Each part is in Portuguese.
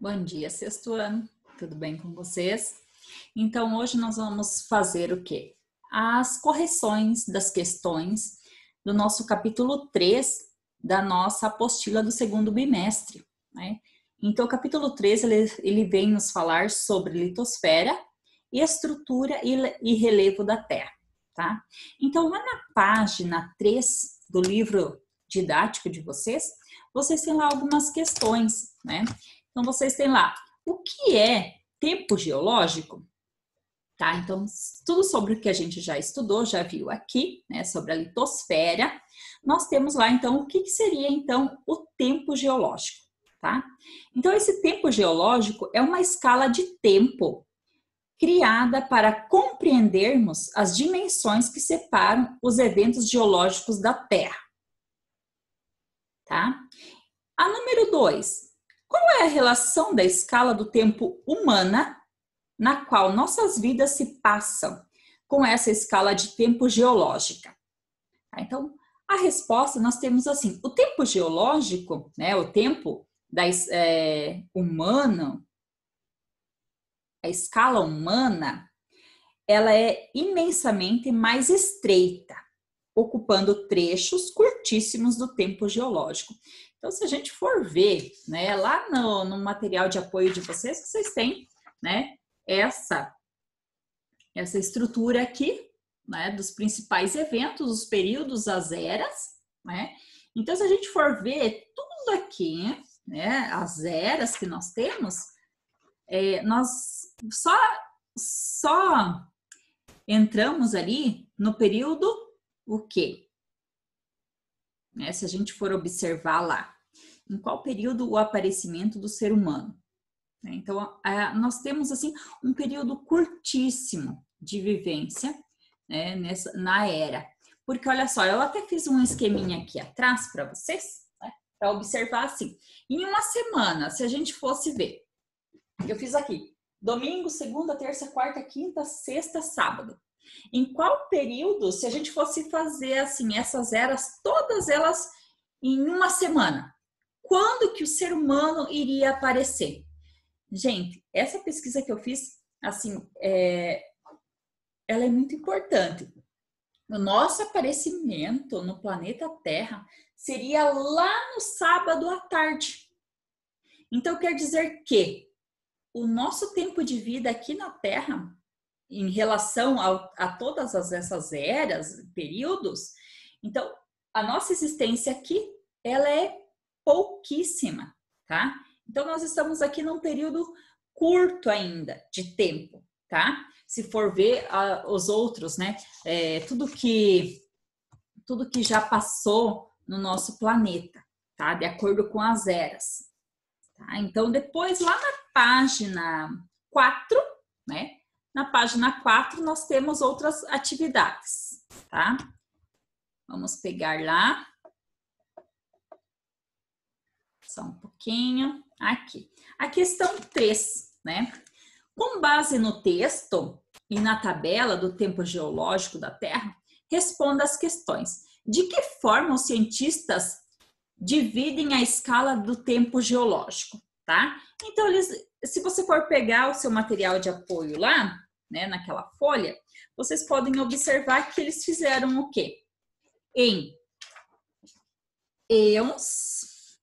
Bom dia, sexto ano. Tudo bem com vocês? Então, hoje nós vamos fazer o quê? As correções das questões do nosso capítulo 3 da nossa apostila do segundo bimestre, né? Então, o capítulo 3, ele vem nos falar sobre litosfera, estrutura e relevo da Terra, tá? Então, lá na página 3 do livro didático de vocês, vocês têm lá algumas questões, né? Então, vocês têm lá, o que é tempo geológico? Tá? Então, tudo sobre o que a gente já estudou, já viu aqui, né, sobre a litosfera. Nós temos lá, então, o que seria, então, o tempo geológico, tá? Então, esse tempo geológico é uma escala de tempo criada para compreendermos as dimensões que separam os eventos geológicos da Terra, tá? A número 2. Qual é a relação da escala do tempo humana na qual nossas vidas se passam com essa escala de tempo geológica? Então, a resposta nós temos assim, o tempo geológico, né, o tempo humano, a escala humana, ela é imensamente mais estreita, ocupando trechos curtíssimos do tempo geológico. Então, se a gente for ver, né, lá no material de apoio de vocês, que vocês têm, né, essa estrutura aqui, né, dos principais eventos, os períodos, as eras, né? Então, se a gente for ver tudo aqui, né, as eras que nós temos, nós só entramos ali no período o quê? Né, se a gente for observar lá, em qual período o aparecimento do ser humano. Então, nós temos assim um período curtíssimo de vivência, né, na era. Porque olha só, eu até fiz um esqueminha aqui atrás para vocês, né, para observar assim. Em uma semana, se a gente fosse ver, eu fiz aqui, domingo, segunda, terça, quarta, quinta, sexta, sábado. Em qual período, se a gente fosse fazer assim essas eras, todas elas em uma semana, quando que o ser humano iria aparecer? Gente, essa pesquisa que eu fiz, assim, ela é muito importante. O nosso aparecimento no planeta Terra seria lá no sábado à tarde. Então, quer dizer que o nosso tempo de vida aqui na Terra, em relação a todas essas eras, períodos, então, a nossa existência aqui, ela é pouquíssima, tá? Então, nós estamos aqui num período curto ainda de tempo, tá? Se for ver os outros, né? Tudo que já passou no nosso planeta, tá? De acordo com as eras. Tá? Então, depois, lá na página 4, né? Na página 4, nós temos outras atividades, tá? Vamos pegar lá. Só um pouquinho. Aqui. A questão 3, né? Com base no texto e na tabela do tempo geológico da Terra, responda as questões. De que forma os cientistas dividem a escala do tempo geológico, tá? Então, se você for pegar o seu material de apoio lá, né, naquela folha, vocês podem observar que eles fizeram o quê? Em eons,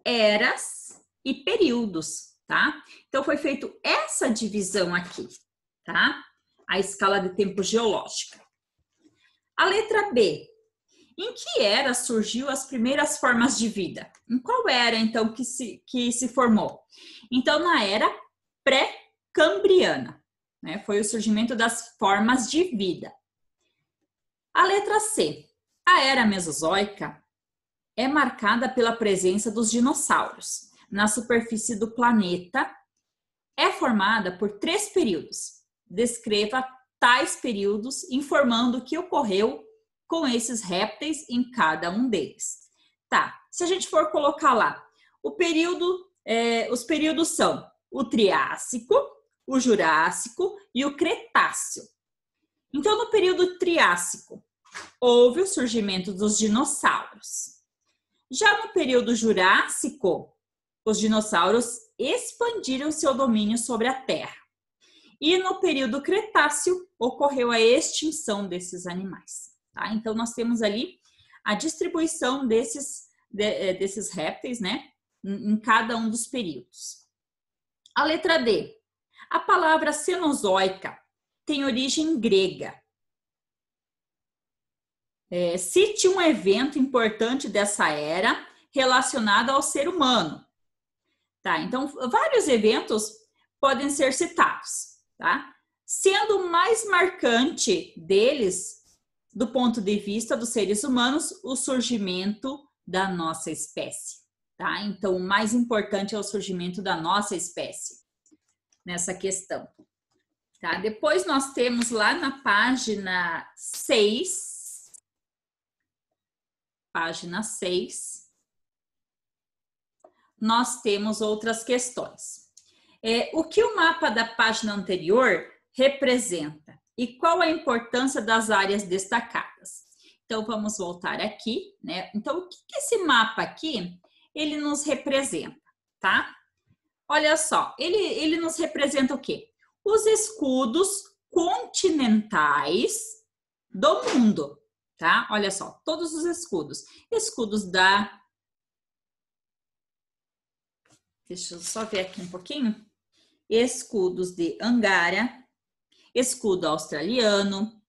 eras e períodos, tá? Então, foi feito essa divisão aqui, tá? A escala de tempo geológica. A letra B. Em que era surgiu as primeiras formas de vida? Em qual era, então, que se formou? Então, na era pré-cambriana, né? Foi o surgimento das formas de vida. A letra C. A era mesozoica é marcada pela presença dos dinossauros na superfície do planeta. É formada por 3 períodos. Descreva tais períodos, informando o que ocorreu com esses répteis em cada um deles. Tá, se a gente for colocar lá, os períodos são o Triássico, o Jurássico e o Cretáceo. Então, no período Triássico, houve o surgimento dos dinossauros. Já no período Jurássico, os dinossauros expandiram seu domínio sobre a Terra. E no período Cretáceo ocorreu a extinção desses animais. Tá? Então, nós temos ali a distribuição desses répteis, né, em cada um dos períodos. A letra D. A palavra cenozoica tem origem grega. Cite um evento importante dessa era relacionado ao ser humano. Tá? Então, vários eventos podem ser citados, tá? Sendo o mais marcante deles, do ponto de vista dos seres humanos, o surgimento da nossa espécie. Tá? Então, o mais importante é o surgimento da nossa espécie nessa questão. Tá? Depois nós temos lá na página 6, nós temos outras questões. O que o mapa da página anterior representa e qual a importância das áreas destacadas? Então, vamos voltar aqui, né? Então, o que esse mapa aqui, ele nos representa, tá? Olha só, ele nos representa o quê? Os escudos continentais do mundo, tá? Olha só, todos os escudos. Escudos da... Deixa eu só ver aqui um pouquinho. Escudos de Angara, escudo australiano,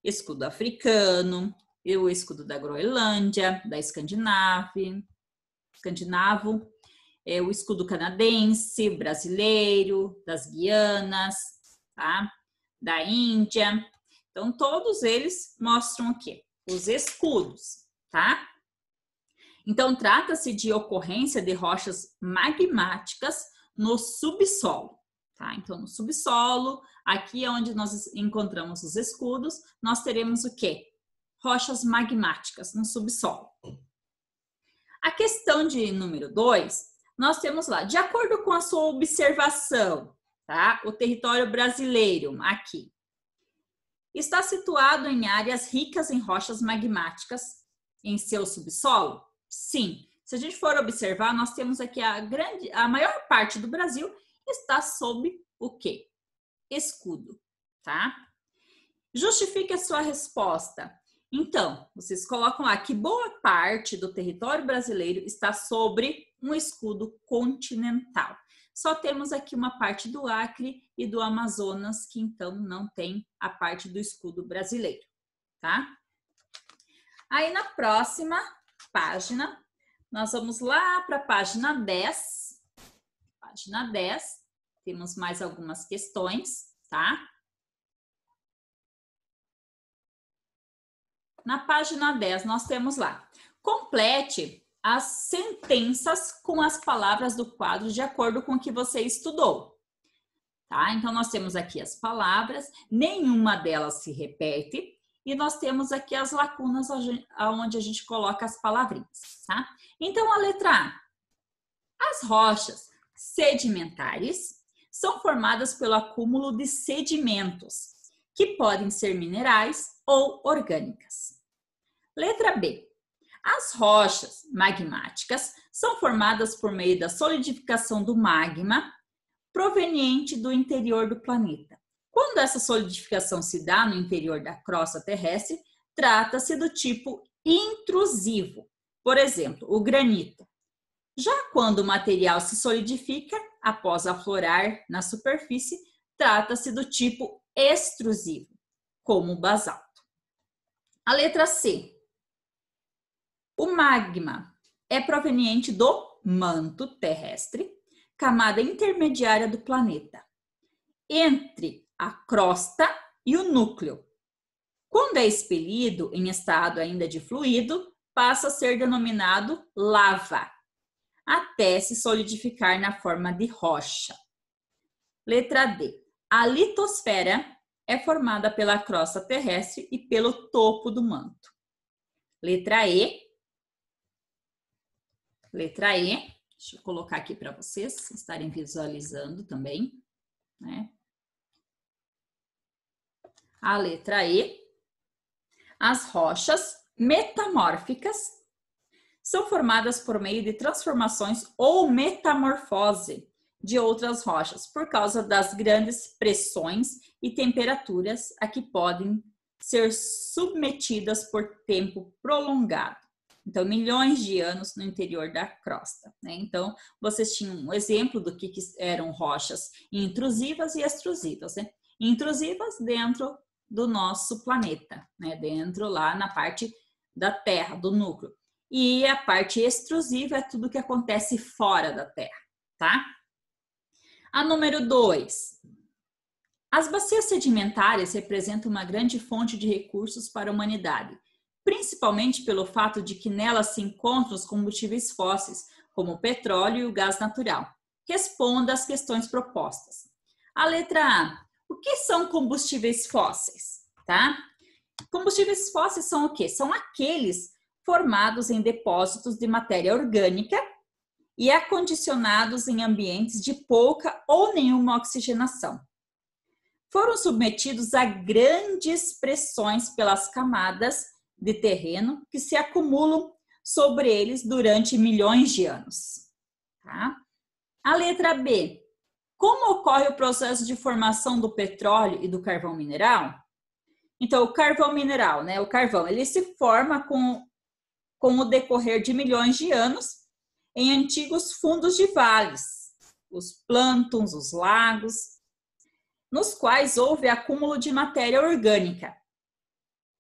escudo africano, o escudo da Groenlândia, da escandinavo, o escudo canadense, brasileiro, das Guianas, tá? Da Índia. Então, todos eles mostram o quê? Os escudos, tá? Então, trata-se de ocorrência de rochas magmáticas no subsolo, tá? Então, no subsolo, aqui é onde nós encontramos os escudos, nós teremos o quê? Rochas magmáticas no subsolo. A questão de número 2, nós temos lá, de acordo com a sua observação, tá? O território brasileiro, aqui, está situado em áreas ricas em rochas magmáticas em seu subsolo? Sim. Se a gente for observar, nós temos aqui a maior parte do Brasil está sob o quê? Escudo, tá? Justifique a sua resposta. Então, vocês colocam lá que boa parte do território brasileiro está sobre um escudo continental. Só temos aqui uma parte do Acre e do Amazonas que então não tem a parte do escudo brasileiro, tá? Aí na próxima página, nós vamos lá para a página 10. Página 10, temos mais algumas questões, tá? Na página 10, nós temos lá, complete as sentenças com as palavras do quadro de acordo com o que você estudou. Tá? Então, nós temos aqui as palavras, nenhuma delas se repete, e nós temos aqui as lacunas onde a gente coloca as palavrinhas. Tá? Então, a letra A. As rochas sedimentares são formadas pelo acúmulo de sedimentos, que podem ser minerais ou orgânicas. Letra B. As rochas magmáticas são formadas por meio da solidificação do magma proveniente do interior do planeta. Quando essa solidificação se dá no interior da crosta terrestre, trata-se do tipo intrusivo, por exemplo, o granito. Já quando o material se solidifica após aflorar na superfície, trata-se do tipo extrusivo, como o basalto. A letra C. O magma é proveniente do manto terrestre, camada intermediária do planeta, entre a crosta e o núcleo. Quando é expelido em estado ainda de fluido, passa a ser denominado lava, até se solidificar na forma de rocha. Letra D. A litosfera é formada pela crosta terrestre e pelo topo do manto. Letra E. Letra E. Deixa eu colocar aqui para vocês estarem visualizando também, né? A letra E. As rochas metamórficas são formadas por meio de transformações ou metamorfose de outras rochas, por causa das grandes pressões e temperaturas a que podem ser submetidas por tempo prolongado. Então, milhões de anos no interior da crosta, né? Então, vocês tinham um exemplo do que eram rochas intrusivas e extrusivas, né? Intrusivas dentro do nosso planeta, né? Dentro lá na parte da Terra, do núcleo. E a parte extrusiva é tudo que acontece fora da Terra, tá? A número 2. As bacias sedimentares representam uma grande fonte de recursos para a humanidade, principalmente pelo fato de que nelas se encontram os combustíveis fósseis, como o petróleo e o gás natural. Responda às questões propostas. A letra A. O que são combustíveis fósseis? Tá? Combustíveis fósseis são o quê? São aqueles formados em depósitos de matéria orgânica e acondicionados em ambientes de pouca ou nenhuma oxigenação. Foram submetidos a grandes pressões pelas camadas de terreno que se acumulam sobre eles durante milhões de anos. Tá? A letra B. Como ocorre o processo de formação do petróleo e do carvão mineral? Então, o carvão mineral, né? O carvão, ele se forma com o decorrer de milhões de anos em antigos fundos de vales, os plântons, os lagos, nos quais houve acúmulo de matéria orgânica.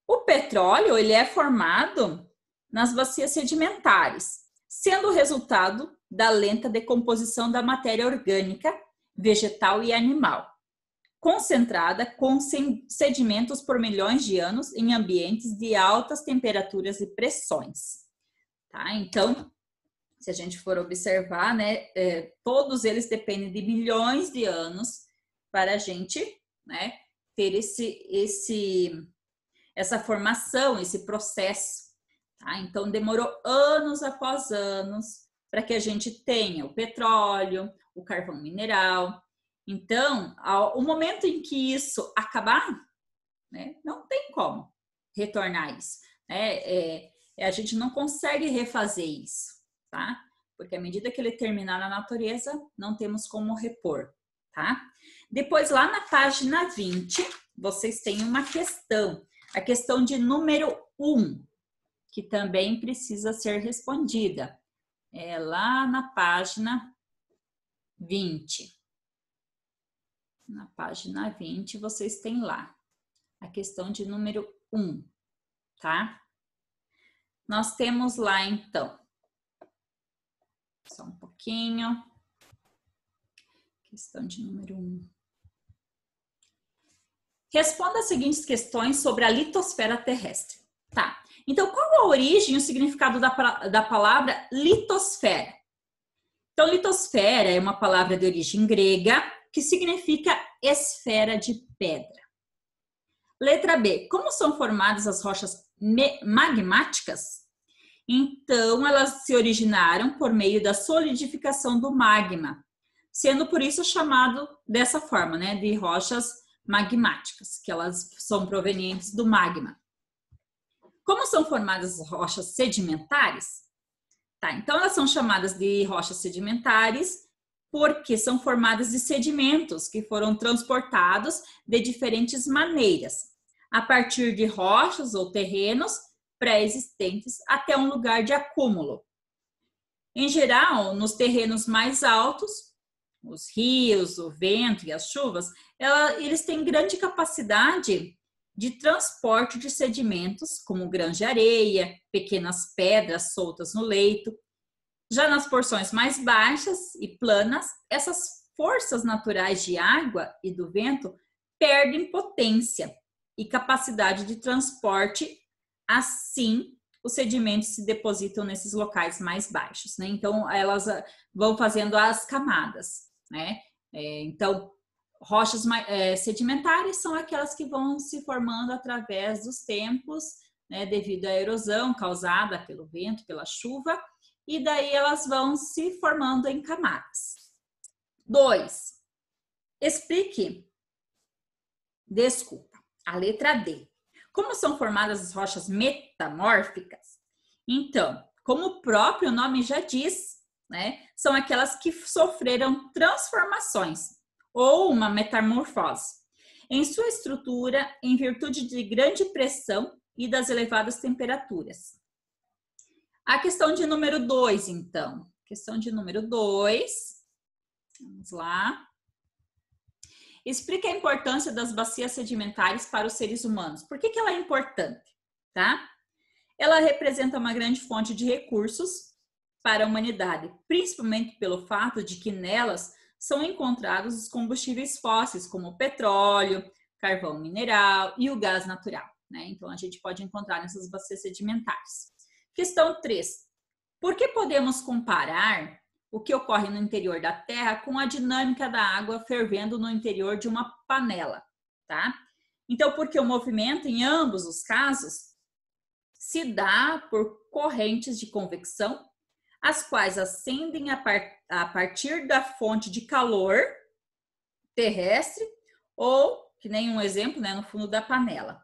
O petróleo, ele é formado nas bacias sedimentares, sendo o resultado da lenta decomposição da matéria orgânica, vegetal e animal, concentrada com sedimentos por milhões de anos em ambientes de altas temperaturas e pressões. Tá? Então, se a gente for observar, né, todos eles dependem de milhões de anos para a gente, né, ter essa formação, esse processo. Tá? Então, demorou anos após anos para que a gente tenha o petróleo, o carvão mineral. Então, o momento em que isso acabar, né, não tem como retornar isso. Né? A gente não consegue refazer isso, tá? Porque à medida que ele terminar na natureza, não temos como repor, tá? Depois, lá na página 20, vocês têm uma questão, a questão de número 1, que também precisa ser respondida. É lá na página 20. Na página 20, vocês têm lá a questão de número 1, tá? Nós temos lá, então, só um pouquinho. Questão de número 1. Responda as seguintes questões sobre a litosfera terrestre. Tá. Então, qual a origem e o significado da palavra litosfera? Então, litosfera é uma palavra de origem grega que significa esfera de pedra. Letra B. Como são formadas as rochas magmáticas? Então, elas se originaram por meio da solidificação do magma, sendo por isso chamado dessa forma, né, de rochas magmáticas, que elas são provenientes do magma. Como são formadas as rochas sedimentares? Tá, então elas são chamadas de rochas sedimentares porque são formadas de sedimentos que foram transportados de diferentes maneiras, a partir de rochas ou terrenos pré-existentes até um lugar de acúmulo. Em geral, nos terrenos mais altos, os rios, o vento e as chuvas, eles têm grande capacidade de transporte de sedimentos, como grãos de areia, pequenas pedras soltas no leito. Já nas porções mais baixas e planas, essas forças naturais de água e do vento perdem potência e capacidade de transporte, assim os sedimentos se depositam nesses locais mais baixos, né? Então, elas vão fazendo as camadas, né? Então, rochas sedimentares são aquelas que vão se formando através dos tempos, né? Devido à erosão causada pelo vento, pela chuva, e daí elas vão se formando em camadas. 2. Explique. Desculpa. A letra D. Como são formadas as rochas metamórficas? Então, como o próprio nome já diz, né? São aquelas que sofreram transformações ou uma metamorfose em sua estrutura em virtude de grande pressão e das elevadas temperaturas. A questão de número 2, então. Questão de número 2. Vamos lá. Explica a importância das bacias sedimentares para os seres humanos. Por que ela é importante? Tá? Ela representa uma grande fonte de recursos para a humanidade, principalmente pelo fato de que nelas são encontrados os combustíveis fósseis, como o petróleo, carvão mineral e o gás natural, né? Então, a gente pode encontrar nessas bacias sedimentares. Questão 3. Por que podemos comparar o que ocorre no interior da Terra com a dinâmica da água fervendo no interior de uma panela, tá? Então, porque o movimento, em ambos os casos, se dá por correntes de convecção, as quais ascendem a partir da fonte de calor terrestre ou, que nem um exemplo, né, no fundo da panela,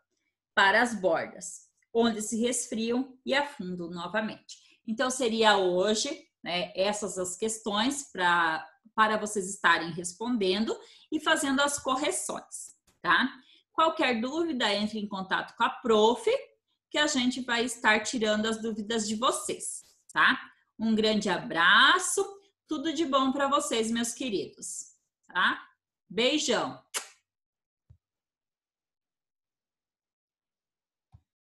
para as bordas, onde se resfriam e afundam novamente. Então, seria hoje, né, essas as questões para vocês estarem respondendo e fazendo as correções, tá? Qualquer dúvida, entre em contato com a prof, que a gente vai estar tirando as dúvidas de vocês, tá? Um grande abraço, tudo de bom para vocês, meus queridos, tá? Beijão!